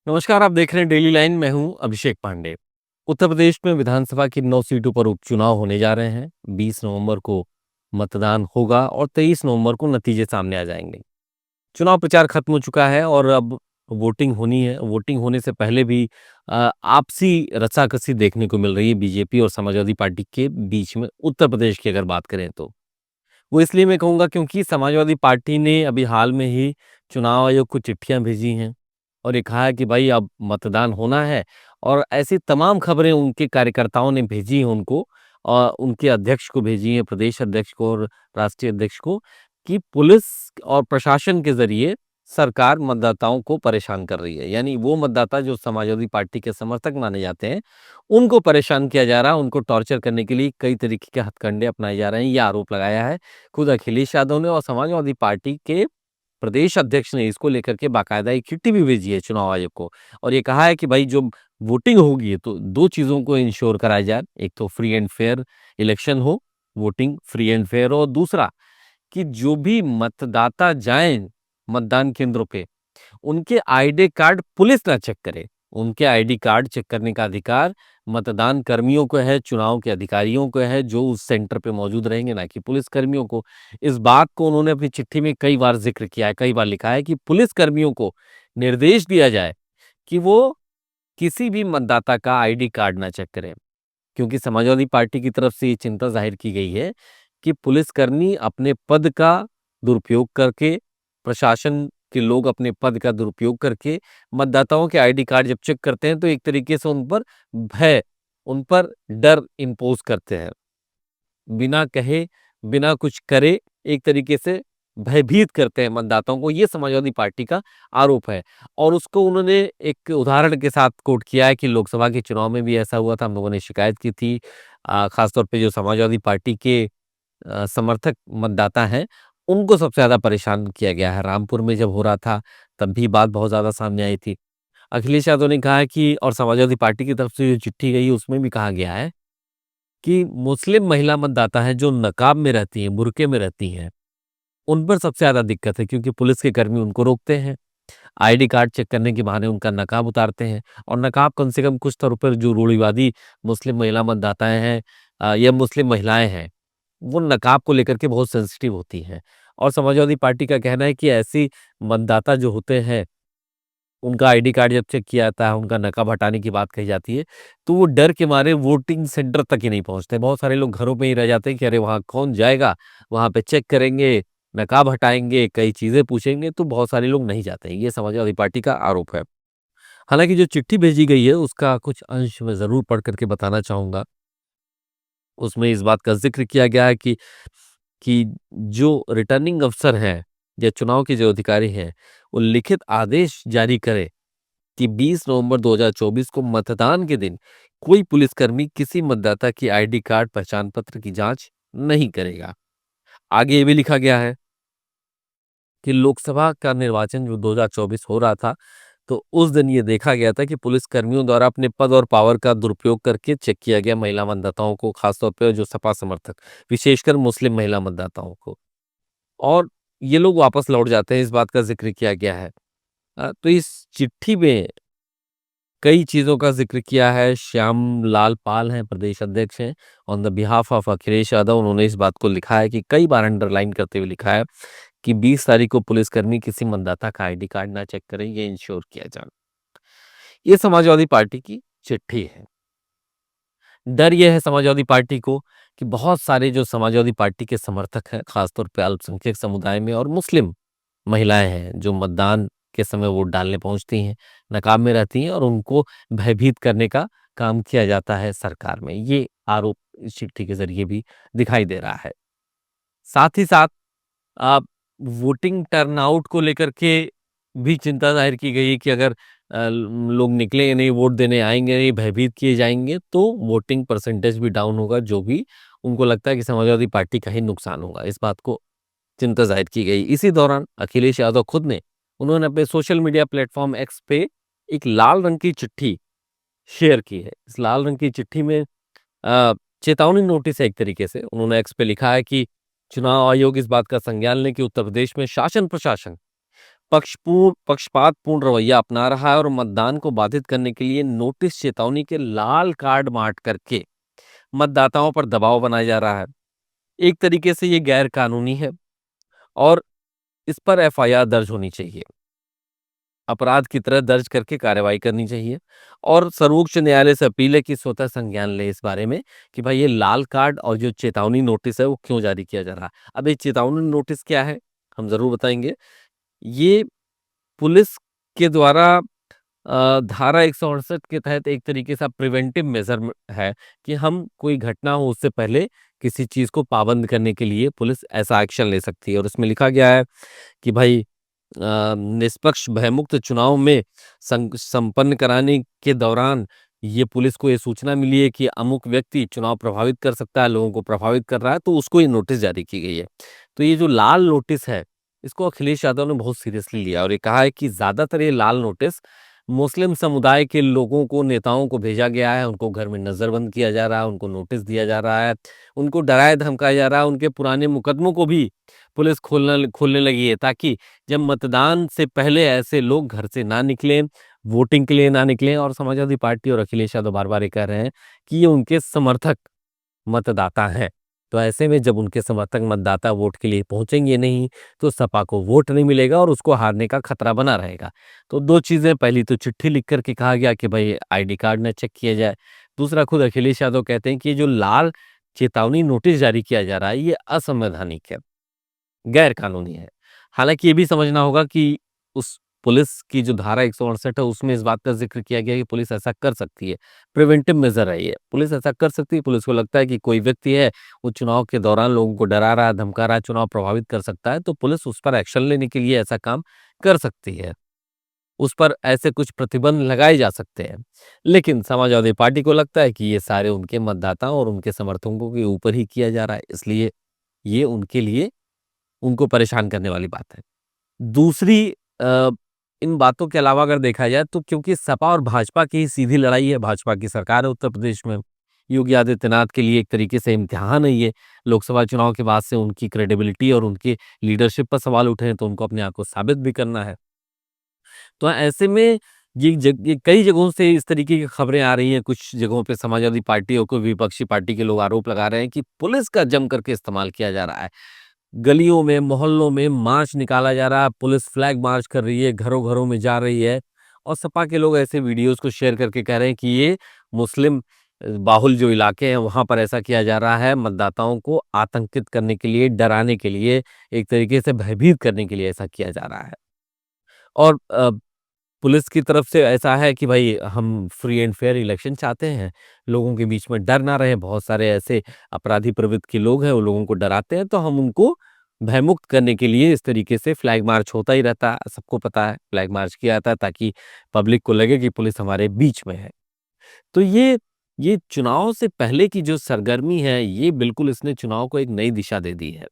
नमस्कार, आप देख रहे हैं डेली लाइन। मैं हूं अभिषेक पांडे। उत्तर प्रदेश में विधानसभा की 9 सीटों पर उपचुनाव होने जा रहे हैं। 20 नवंबर को मतदान होगा और 23 नवंबर को नतीजे सामने आ जाएंगे। चुनाव प्रचार खत्म हो चुका है और अब वोटिंग होनी है। वोटिंग होने से पहले भी आपसी रस्साकसी देखने को मिल रही है बीजेपी और समाजवादी पार्टी के बीच में, उत्तर प्रदेश की अगर बात करें तो। वो इसलिए मैं कहूँगा क्योंकि समाजवादी पार्टी ने अभी हाल में ही चुनाव आयोग को चिट्ठियाँ भेजी हैं और ये कहा है कि भाई अब मतदान होना है। और ऐसी तमाम खबरें उनके कार्यकर्ताओं ने भेजी हैं उनको, और उनके अध्यक्ष को भेजी हैं, प्रदेश अध्यक्ष को और राष्ट्रीय अध्यक्ष को, कि पुलिस और प्रशासन के ज़रिए सरकार मतदाताओं को परेशान कर रही है। यानी वो मतदाता जो समाजवादी पार्टी के समर्थक माने जाते हैं, उनको परेशान किया जा रहा है, उनको टॉर्चर करने के लिए कई तरीके के हथकंडे अपनाए जा रहे हैं, ये आरोप लगाया है खुद अखिलेश यादव ने। और समाजवादी पार्टी के प्रदेश अध्यक्ष ने इसको लेकर के बाकायदा एक चिट्ठी भी भेजी है चुनाव आयोग को, और ये कहा है कि भाई जो वोटिंग होगी तो 2 चीज़ों को इंश्योर कराया जाए। एक तो फ्री एंड फेयर इलेक्शन हो, वोटिंग फ्री एंड फेयर हो, और दूसरा कि जो भी मतदाता जाएँ मतदान केंद्रों पे, उनके आईडी कार्ड पुलिस ना चेक करे। उनके आईडी कार्ड चेक करने का अधिकार मतदान कर्मियों को है, चुनाव के अधिकारियों को है, जो उस सेंटर पे मौजूद रहेंगे, ना कि पुलिस कर्मियों को। इस बात को उन्होंने अपनी चिट्ठी में कई बार ज़िक्र किया है, कई बार लिखा है कि पुलिस कर्मियों को निर्देश दिया जाए कि वो किसी भी मतदाता का आईडी कार्ड ना चेक करें। क्योंकि समाजवादी पार्टी की तरफ से ये चिंता ज़ाहिर की गई है कि पुलिसकर्मी अपने पद का दुरुपयोग करके, प्रशासन के लोग अपने पद का दुरुपयोग करके मतदाताओं के आईडी कार्ड जब चेक करते हैं तो एक तरीके से उन पर भय, उन पर डर इम्पोज़ करते हैं। बिना कहे, बिना कुछ करे एक तरीके से भयभीत करते हैं मतदाताओं को, ये समाजवादी पार्टी का आरोप है। और उसको उन्होंने एक उदाहरण के साथ कोट किया है कि लोकसभा के चुनाव में भी ऐसा हुआ था, हम लोगों ने शिकायत की थी। ख़ास तौर पे जो समाजवादी पार्टी के समर्थक मतदाता हैं, उनको सबसे ज़्यादा परेशान किया गया है। रामपुर में जब हो रहा था, तब भी बात बहुत ज़्यादा सामने आई थी। अखिलेश यादव ने कहा है कि, और समाजवादी पार्टी की तरफ से जो चिट्ठी गई है उसमें भी कहा गया है कि मुस्लिम महिला मतदाता हैं जो नकाब में रहती हैं, बुर्के में रहती हैं, उन पर सबसे ज़्यादा दिक्कत है क्योंकि पुलिस के कर्मी उनको रोकते हैं। आईडी कार्ड चेक करने के बहाने उनका नकाब उतारते हैं, और नकाब कम से कम कुछ तौर पर जो रूढ़िवादी मुस्लिम महिला मतदाताएँ हैं, या मुस्लिम महिलाएँ हैं, वो नकाब को लेकर के बहुत सेंसिटिव होती हैं। और समाजवादी पार्टी का कहना है कि ऐसी मतदाता जो होते हैं, उनका आईडी कार्ड जब चेक किया जाता है, उनका नकाब हटाने की बात कही जाती है, तो वो डर के मारे वोटिंग सेंटर तक ही नहीं पहुँचते। बहुत सारे लोग घरों में ही रह जाते हैं कि अरे वहाँ कौन जाएगा, वहाँ पे चेक करेंगे, नकाब हटाएँगे, कई चीज़ें पूछेंगे, तो बहुत सारे लोग नहीं जाते हैं। ये समाजवादी पार्टी का आरोप है। हालाँकि जो चिट्ठी भेजी गई है, उसका कुछ अंश मैं ज़रूर पढ़ कर के बताना चाहूँगा। उसमें इस बात का ज़िक्र किया गया है कि जो रिटर्निंग अफ़सर हैं या चुनाव के जो अधिकारी हैं, वो लिखित आदेश जारी करें कि 20 नवंबर 2024 को मतदान के दिन कोई पुलिसकर्मी किसी मतदाता की आईडी कार्ड, पहचान पत्र की जाँच नहीं करेगा। आगे ये भी लिखा गया है कि लोकसभा का निर्वाचन जो 2024 हो रहा था, तो उस दिन ये देखा गया था कि पुलिसकर्मियों द्वारा अपने पद और पावर का दुरुपयोग करके चेक किया गया महिला मतदाताओं को, खासतौर पे जो सपा समर्थक, विशेषकर मुस्लिम महिला मतदाताओं को। और ये लोग वापस लौट जाते हैं, इस बात का ज़िक्र किया गया है। तो इस चिट्ठी में कई चीज़ों का ज़िक्र किया है। श्याम लाल पाल हैं, प्रदेश अध्यक्ष हैं, on the behalf of Akhilesh Yadav, उन्होंने इस बात को लिखा है कि कई बार अंडरलाइन करते हुए लिखा है कि 20 तारीख को पुलिसकर्मी किसी मतदाता का आईडी कार्ड ना चेक करें, ये इंश्योर किया जाए। ये समाजवादी पार्टी की चिट्ठी है। डर ये है समाजवादी पार्टी को कि बहुत सारे जो समाजवादी पार्टी के समर्थक हैं, खासतौर पे अल्पसंख्यक समुदाय में, और मुस्लिम महिलाएं हैं जो मतदान के समय वोट डालने पहुंचती हैं, नकाब में रहती हैं, और उनको भयभीत करने का काम किया जाता है सरकार में। ये आरोप इस चिट्ठी के जरिए भी दिखाई दे रहा है। साथ ही साथ आप वोटिंग टर्नआउट को लेकर के भी चिंता ज़ाहिर की गई है कि अगर लोग निकलेंगे नहीं, वोट देने आएँगे नहीं, भयभीत किए जाएँगे, तो वोटिंग परसेंटेज भी डाउन होगा, जो भी उनको लगता है कि समाजवादी पार्टी का ही नुकसान होगा। इस बात को चिंता ज़ाहिर की गई। इसी दौरान अखिलेश यादव खुद ने, उन्होंने अपने सोशल मीडिया प्लेटफ़ॉर्म एक्स पे एक लाल रंग की चिट्ठी शेयर की है। इस लाल रंग की चिट्ठी में चेतावनी नोटिस है एक तरीके से। उन्होंने एक्स पे लिखा है कि चुनाव आयोग इस बात का संज्ञान लें कि उत्तर प्रदेश में शासन-प्रशासन पक्षपातपूर्ण रवैया अपना रहा है और मतदान को बाधित करने के लिए नोटिस चेतावनी के लाल कार्ड बांट करके मतदाताओं पर दबाव बनाया जा रहा है। एक तरीके से ये गैर कानूनी है और इस पर एफआईआर दर्ज होनी चाहिए, अपराध की तरह दर्ज करके कार्रवाई करनी चाहिए और सर्वोच्च न्यायालय से अपील है कि स्वतः संज्ञान ले इस बारे में कि भाई ये लाल कार्ड और जो चेतावनी नोटिस है वो क्यों जारी किया जा रहा है। अब ये चेतावनी नोटिस क्या है, हम जरूर बताएंगे। ये पुलिस के द्वारा धारा 168 के तहत एक तरीके से प्रिवेंटिव मेजर है कि हम कोई घटना हो उससे पहले किसी चीज को पाबंद करने के लिए पुलिस ऐसा एक्शन ले सकती है। और इसमें लिखा गया है कि भाई निष्पक्ष भयमुक्त चुनाव में संपन्न कराने के दौरान ये पुलिस को ये सूचना मिली है कि अमुक व्यक्ति चुनाव प्रभावित कर सकता है, लोगों को प्रभावित कर रहा है, तो उसको ये नोटिस जारी की गई है। तो ये जो लाल नोटिस है इसको अखिलेश यादव ने बहुत सीरियसली लिया और ये कहा है कि ज्यादातर ये लाल नोटिस मुस्लिम समुदाय के लोगों को, नेताओं को भेजा गया है, उनको घर में नजरबंद किया जा रहा है, उनको नोटिस दिया जा रहा है, उनको डराया धमकाया जा रहा है, उनके पुराने मुकदमों को भी पुलिस खोलने लगी है ताकि जब मतदान से पहले ऐसे लोग घर से ना निकलें, वोटिंग के लिए ना निकलें। और समाजवादी पार्टी और अखिलेश यादव बार बार ये कह रहे हैं कि ये उनके समर्थक मतदाता हैं। तो ऐसे में जब उनके समर्थक मतदाता वोट के लिए पहुंचेंगे नहीं तो सपा को वोट नहीं मिलेगा और उसको हारने का खतरा बना रहेगा। तो दो चीजें, पहली तो चिट्ठी लिख करके कहा गया कि भाई आईडी कार्ड न चेक किया जाए। दूसरा, खुद अखिलेश यादव कहते हैं कि ये जो लाल चेतावनी नोटिस जारी किया जा रहा है ये असंवैधानिक है, गैर कानूनी है। हालांकि ये भी समझना होगा कि उस पुलिस की जो धारा 168 है उसमें इस बात का जिक्र किया गया है कि पुलिस ऐसा कर सकती है, प्रिवेंटिव मेजर है ये, पुलिस ऐसा कर सकती है। पुलिस को लगता है कि कोई व्यक्ति है वो चुनाव के दौरान लोगों को डरा रहा है, धमका रहा है, चुनाव प्रभावित कर सकता है, तो पुलिस उस पर एक्शन लेने के लिए ऐसा काम कर सकती है, उस पर ऐसे कुछ प्रतिबंध लगाए जा सकते हैं। लेकिन समाजवादी पार्टी को लगता है कि ये सारे उनके मतदाताओं और उनके समर्थकों के ऊपर ही किया जा रहा है, इसलिए ये उनके लिए उनको परेशान करने वाली बात है। दूसरी इन बातों के अलावा अगर देखा जाए तो क्योंकि सपा और भाजपा की सीधी लड़ाई है, भाजपा की सरकार है उत्तर प्रदेश में, योगी आदित्यनाथ के लिए एक तरीके से इम्तिहान है ये। लोकसभा चुनाव के बाद से उनकी क्रेडिबिलिटी और उनकी लीडरशिप पर सवाल उठे हैं तो उनको अपने आप को साबित भी करना है। तो ऐसे में ये कई जगहों से इस तरीके की खबरें आ रही हैं। कुछ जगहों पे समाजवादी पार्टियों को, विपक्षी पार्टी के लोग आरोप लगा रहे हैं कि पुलिस का जम करके इस्तेमाल किया जा रहा है। गलियों में, मोहल्लों में मार्च निकाला जा रहा है, पुलिस फ्लैग मार्च कर रही है, घरों-घरों में जा रही है और सपा के लोग ऐसे वीडियोज़ को शेयर करके कह रहे हैं कि ये मुस्लिम बाहुल जो इलाके हैं वहाँ पर ऐसा किया जा रहा है, मतदाताओं को आतंकित करने के लिए, डराने के लिए, एक तरीके से भयभीत करने के लिए ऐसा किया जा रहा है। और पुलिस की तरफ से ऐसा है कि भाई हम फ्री एंड फेयर इलेक्शन चाहते हैं, लोगों के बीच में डर ना रहे, बहुत सारे ऐसे अपराधी प्रवृत्ति के लोग हैं, वो लोगों को डराते हैं, तो हम उनको भयमुक्त करने के लिए इस तरीके से फ्लैग मार्च होता ही रहता है। सबको पता है फ्लैग मार्च किया जाता है ताकि पब्लिक को लगे कि पुलिस हमारे बीच में है। तो ये चुनाव से पहले की जो सरगर्मी है, ये बिल्कुल इसने चुनाव को एक नई दिशा दे दी है।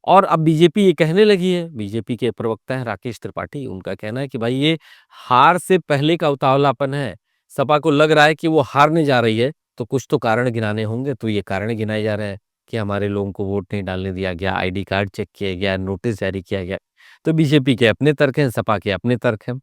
और अब बीजेपी ये कहने लगी है, बीजेपी के प्रवक्ता हैं राकेश त्रिपाठी, उनका कहना है कि भाई ये हार से पहले का उतावलापन है। सपा को लग रहा है कि वो हारने जा रही है, तो कुछ तो कारण गिनाने होंगे, तो ये कारण गिनाए जा रहे हैं कि हमारे लोगों को वोट नहीं डालने दिया गया, आईडी कार्ड चेक किया गया, नोटिस जारी किया गया। तो बीजेपी के अपने तर्क हैं, सपा के अपने तर्क हैं।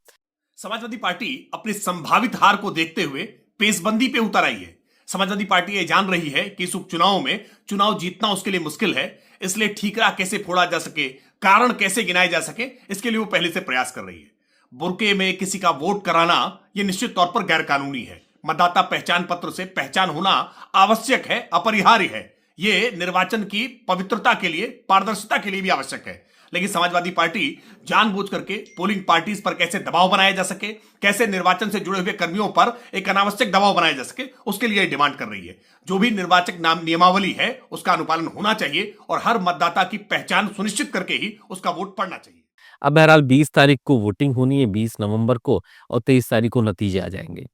समाजवादी पार्टी अपनी संभावित हार को देखते हुए पेशबंदी पे उतर आई है। समाजवादी पार्टी ये जान रही है कि इस उपचुनाव में चुनाव जीतना उसके लिए मुश्किल है, इसलिए ठीकरा कैसे फोड़ा जा सके, कारण कैसे गिनाए जा सके, इसके लिए वो पहले से प्रयास कर रही है। बुरके में किसी का वोट कराना यह निश्चित तौर पर गैर कानूनी है। मतदाता पहचान पत्र से पहचान होना आवश्यक है, अपरिहार्य है। यह निर्वाचन की पवित्रता के लिए, पारदर्शिता के लिए भी आवश्यक है। लेकिन समाजवादी पार्टी जानबूझ करके पोलिंग पार्टीज पर कैसे दबाव बनाया जा सके, कैसे निर्वाचन से जुड़े हुए कर्मियों पर एक अनावश्यक दबाव बनाया जा सके, उसके लिए डिमांड कर रही है। जो भी निर्वाचक नियमावली है उसका अनुपालन होना चाहिए और हर मतदाता की पहचान सुनिश्चित करके ही उसका वोट पड़ना चाहिए। अब बहरहाल 20 तारीख को वोटिंग होनी है, 20 नवंबर को, और 23 तारीख को नतीजे आ जाएंगे।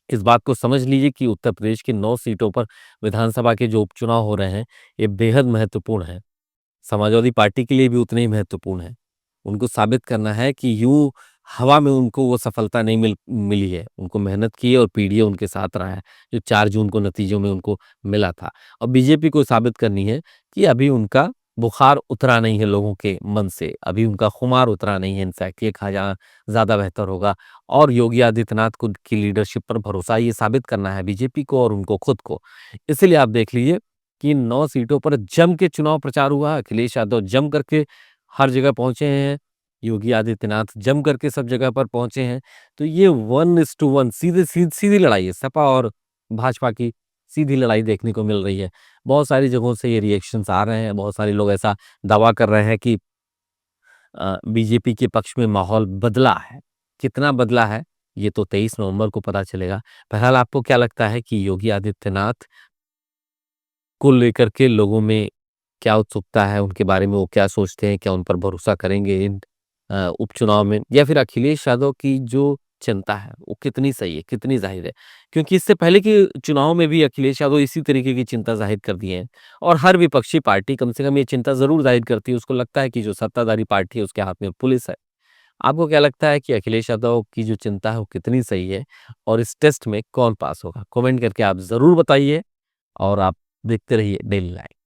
इस बात को समझ लीजिए कि उत्तर प्रदेश की 9 सीटों पर विधानसभा के जो उपचुनाव हो रहे हैं ये बेहद महत्वपूर्ण है। समाजवादी पार्टी के लिए भी उतने ही महत्वपूर्ण है। उनको साबित करना है कि यूं हवा में उनको वो सफलता नहीं मिली है। उनको मेहनत की है और पीडीए उनके साथ रहा है, जो 4 जून को नतीजों में उनको मिला था। और बीजेपी को साबित करनी है कि अभी उनका बुखार उतरा नहीं है लोगों के मन से, अभी उनका खुमार उतरा नहीं है इनफैक्ट, ये कहा जा ज़्यादा बेहतर होगा। और योगी आदित्यनाथ को की लीडरशिप पर भरोसा ये साबित करना है बीजेपी को और उनको खुद को। इसीलिए आप देख लीजिए कि 9 सीटों पर जम के चुनाव प्रचार हुआ, अखिलेश यादव जम करके हर जगह पहुँचे हैं, योगी आदित्यनाथ जम करके सब जगह पर पहुँचे हैं। तो ये 1:1 सीधी लड़ाई है, सपा और भाजपा की सीधी लड़ाई देखने को मिल रही है। बहुत सारी जगहों से ये रिएक्शंस आ रहे हैं, बहुत सारे लोग ऐसा दावा कर रहे हैं कि बीजेपी के पक्ष में माहौल बदला है। कितना बदला है, ये तो 23 नवंबर को पता चलेगा। बहरहाल आपको क्या लगता है कि योगी आदित्यनाथ को लेकर के लोगों में क्या उत्सुकता है, उनके बारे में वो क्या सोचते हैं, क्या उन पर भरोसा करेंगे इन उपचुनाव में? या फिर अखिलेश यादव की जो चिंता है, वो कितनी सही है, कितनी ज़ाहिर है? क्योंकि इससे पहले के चुनाव में भी अखिलेश यादव इसी तरीके की चिंता ज़ाहिर कर दिए हैं और हर विपक्षी पार्टी कम से कम ये चिंता ज़रूर ज़ाहिर करती है, उसको लगता है कि जो सत्ताधारी पार्टी है, उसके हाथ में पुलिस है। आपको क्या लगता है कि अखिलेश यादव की जो चिंता है, वो कितनी सही है और इस टेस्ट में कौन पास होगा? कमेंट करके आप ज़रूर बताइए और आप देखते रहिए डेली लाइव।